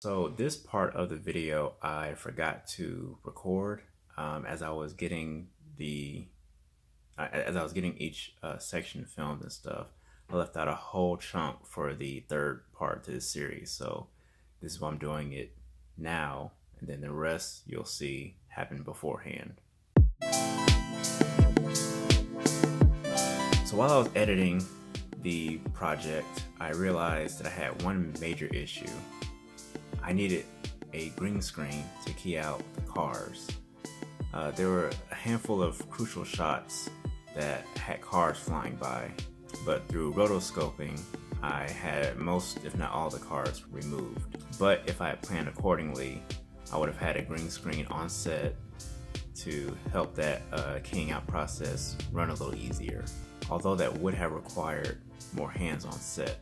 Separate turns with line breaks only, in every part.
So this part of the video I forgot to record as I was getting each section filmed and stuff. I left out a whole chunk for the third part to this series. So this is why I'm doing it now, and then the rest you'll see happen beforehand. So while I was editing the project, I realized that I had one major issue. I needed a green screen to key out the cars. There were a handful of crucial shots that had cars flying by, but through rotoscoping, I had most, if not all, the cars removed. But if I had planned accordingly, I would have had a green screen on set to help that keying out process run a little easier, although that would have required more hands on set.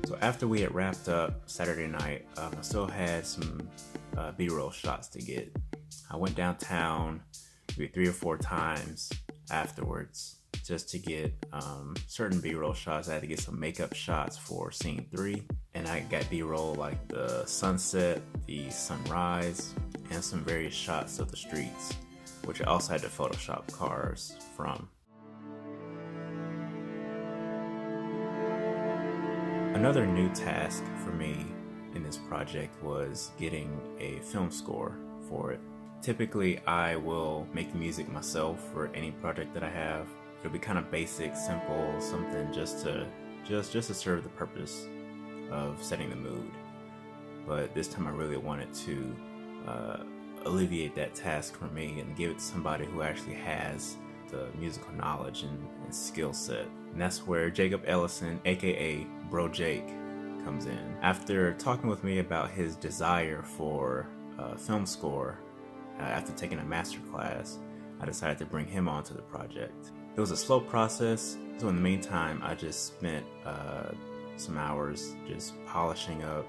So after we had wrapped up Saturday night, I still had some B-roll shots to get. I went downtown maybe 3 or 4 times afterwards just to get certain B-roll shots. I had to get some makeup shots for scene 3, and I got B-roll like the sunset, the sunrise, and some various shots of the streets, which I also had to Photoshop cars from. Another new task for me in this project was getting a film score for it. Typically, I will make the music myself for any project that I have. It'll be kind of basic, simple, something just to serve the purpose of setting the mood. But this time I really wanted to alleviate that task for me and give it to somebody who actually has the musical knowledge and skill set. And that's where Jacob Ellison, aka Bro Jake, comes in. After talking with me about his desire for film score, after taking a master class, I decided to bring him onto the project. It was a slow process, so in the meantime, I just spent some hours just polishing up,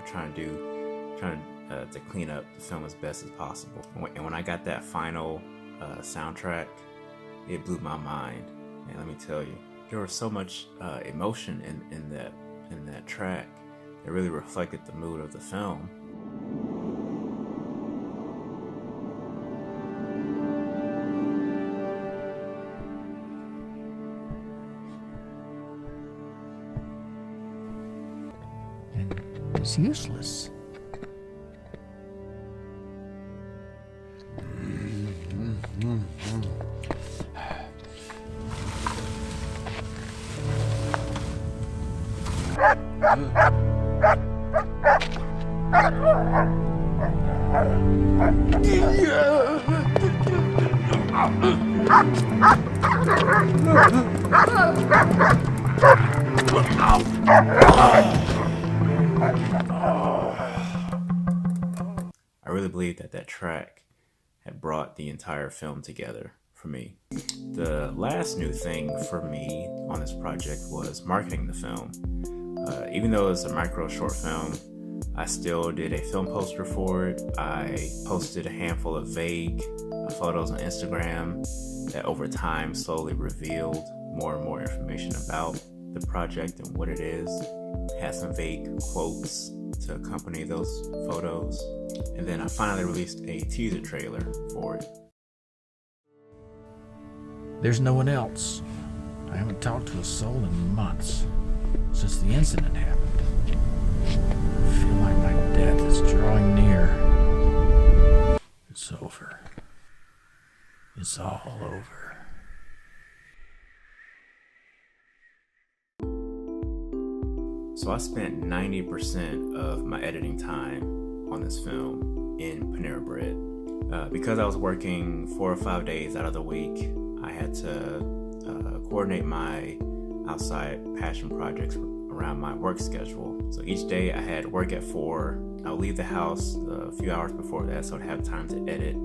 trying to clean up the film as best as possible. And when I got that final soundtrack, it blew my mind. And let me tell you, there was so much emotion in that track that really reflected the mood of the film.
And it's useless.
I really believe that track had brought the entire film together for me. The last new thing for me on this project was marketing the film. Even though it's a micro short film, I still did a film poster for it. I posted a handful of vague photos on Instagram that over time slowly revealed more and more information about the project and what it is. Had some vague quotes to accompany those photos. And then I finally released a teaser trailer for it.
There's no one else. I haven't talked to a soul in months, since the incident happened. I feel like my death is drawing near. It's over. It's all over.
So I spent 90% of my editing time on this film in Panera Bread. Because I was working 4 or 5 days out of the week, I had to coordinate my outside passion projects around my work schedule. So each day I had work at 4. I would leave the house a few hours before that so I'd have time to edit.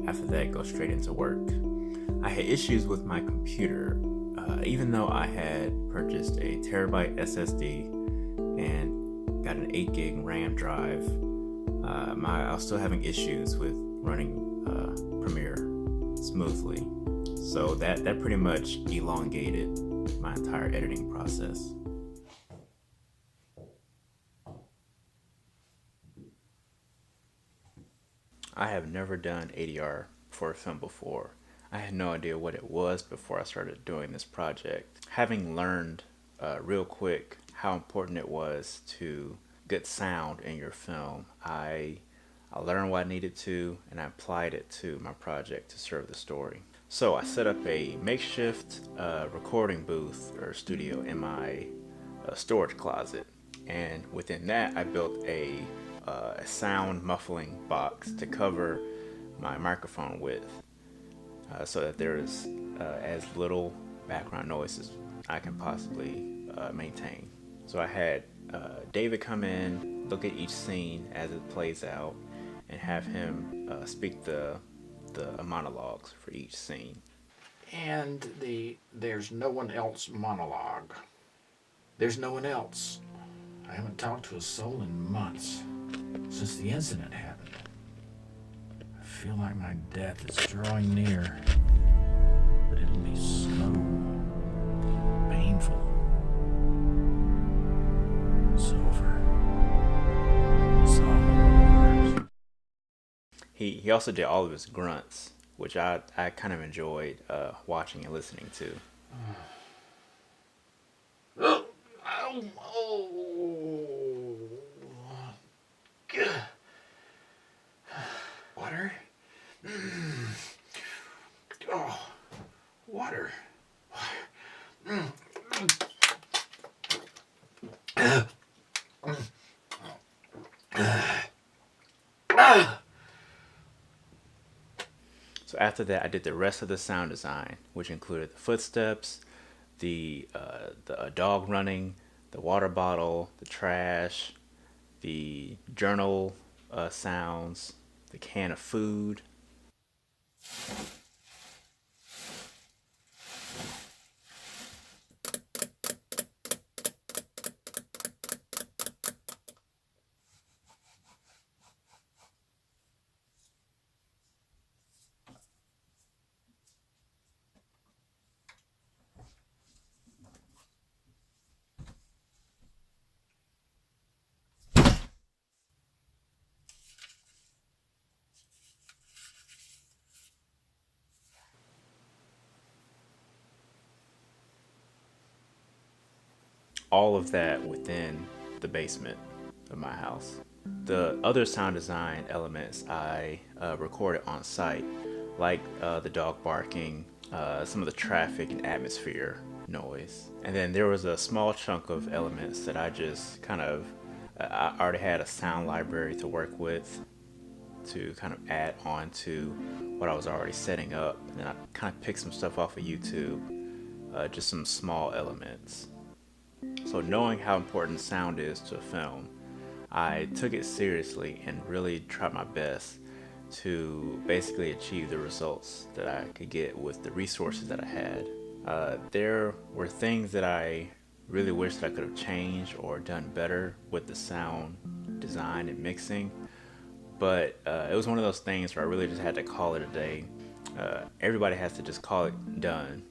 After that, go straight into work. I had issues with my computer. Even though I had purchased a terabyte SSD and got an 8 gig RAM drive, I was still having issues with running Premiere smoothly. So that pretty much elongated my entire editing process. I have never done ADR for a film before. I had no idea what it was before I started doing this project. Having learned real quick how important it was to get sound in your film, I learned what I needed to, and I applied it to my project to serve the story. So I set up a makeshift recording booth or studio in my storage closet, and within that I built a sound muffling box to cover my microphone with, so that there is as little background noise as I can possibly maintain. So I had David come in, look at each scene as it plays out, and have him speak the monologues for each scene.
And there's no one else monologue. There's no one else. I haven't talked to a soul in months, since the incident happened. I feel like my death is drawing near, but it'll be slow, painful. It's over. It's all over.
He also did all of his grunts, which I kind of enjoyed watching and listening to.
Water? Oh, water.
So after that, I did the rest of the sound design, which included the footsteps, the dog running, the water bottle, the trash, the journal sounds, the can of food. All of that within the basement of my house. The other sound design elements I recorded on site, like the dog barking, some of the traffic and atmosphere noise. And then there was a small chunk of elements that I just I already had a sound library to work with to kind of add on to what I was already setting up. And then I kind of picked some stuff off of YouTube, just some small elements. So knowing how important sound is to a film, I took it seriously and really tried my best to basically achieve the results that I could get with the resources that I had. There were things that I really wish that I could have changed or done better with the sound design and mixing, but it was one of those things where I really just had to call it a day. Everybody has to just call it done.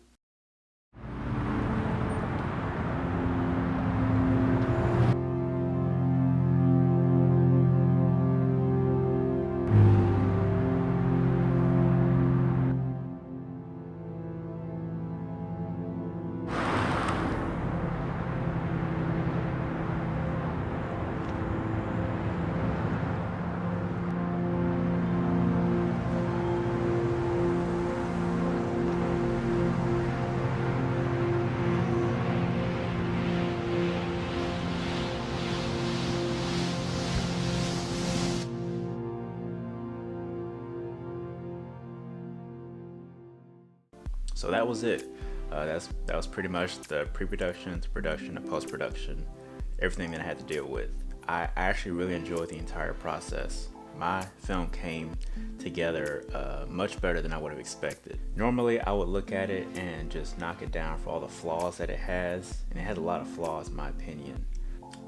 So that was it. That was pretty much the pre-production to production and post-production, everything that I had to deal with. I actually really enjoyed the entire process. My film came together much better than I would have expected. Normally I would look at it and just knock it down for all the flaws that it has, and it has a lot of flaws in my opinion.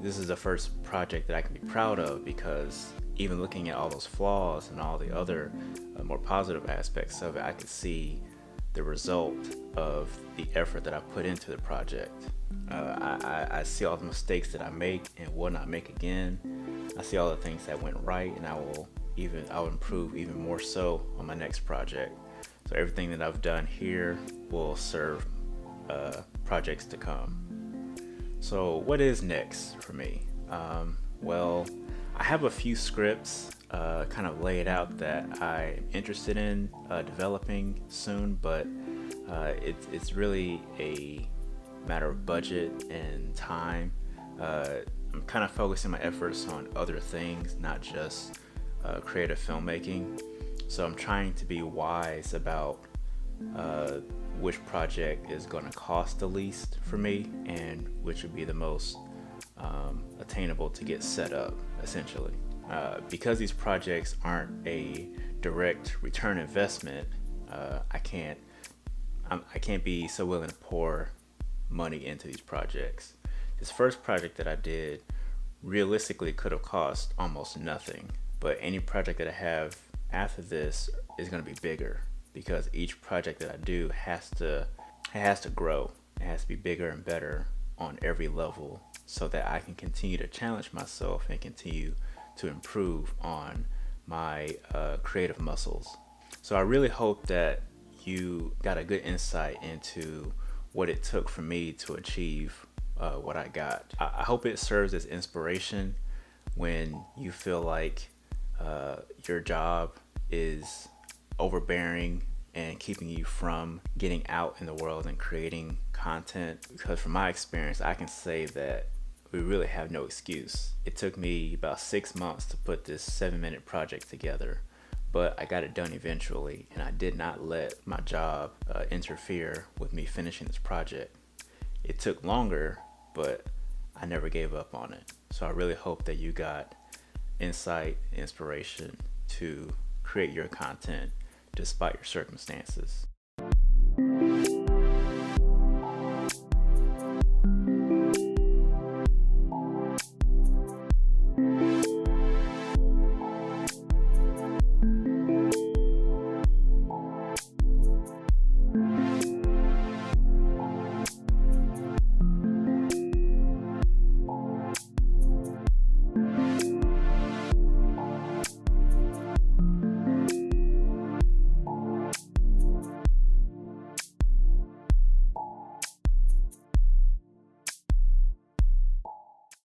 This is the first project that I can be proud of because even looking at all those flaws and all the other more positive aspects of it, I could see the result of the effort that I put into the project. I see all the mistakes that I make and will not make again. I see all the things that went right, and I will I'll improve even more so on my next project. So everything that I've done here will serve projects to come. So what is next for me? Well, I have a few scripts kind of laid out that I'm interested in developing soon, but it's really a matter of budget and time. I'm kind of focusing my efforts on other things, not just creative filmmaking. So I'm trying to be wise about which project is going to cost the least for me and which would be the most attainable to get set up, essentially. Because these projects aren't a direct return investment, I can't be so willing to pour money into these projects. This first project that I did realistically could have cost almost nothing, but any project that I have after this is going to be bigger, because each project that I do has to grow. It has to be bigger and better on every level, so that I can continue to challenge myself and continue to improve on my creative muscles. So I really hope that you got a good insight into what it took for me to achieve what I got. I hope it serves as inspiration when you feel like your job is overbearing and keeping you from getting out in the world and creating content. Because from my experience, I can say that we really have no excuse. It took me about 6 months to put this 7-minute project together, but I got it done eventually, and I did not let my job interfere with me finishing this project. It took longer, but I never gave up on it. So I really hope that you got insight, inspiration to create your content despite your circumstances.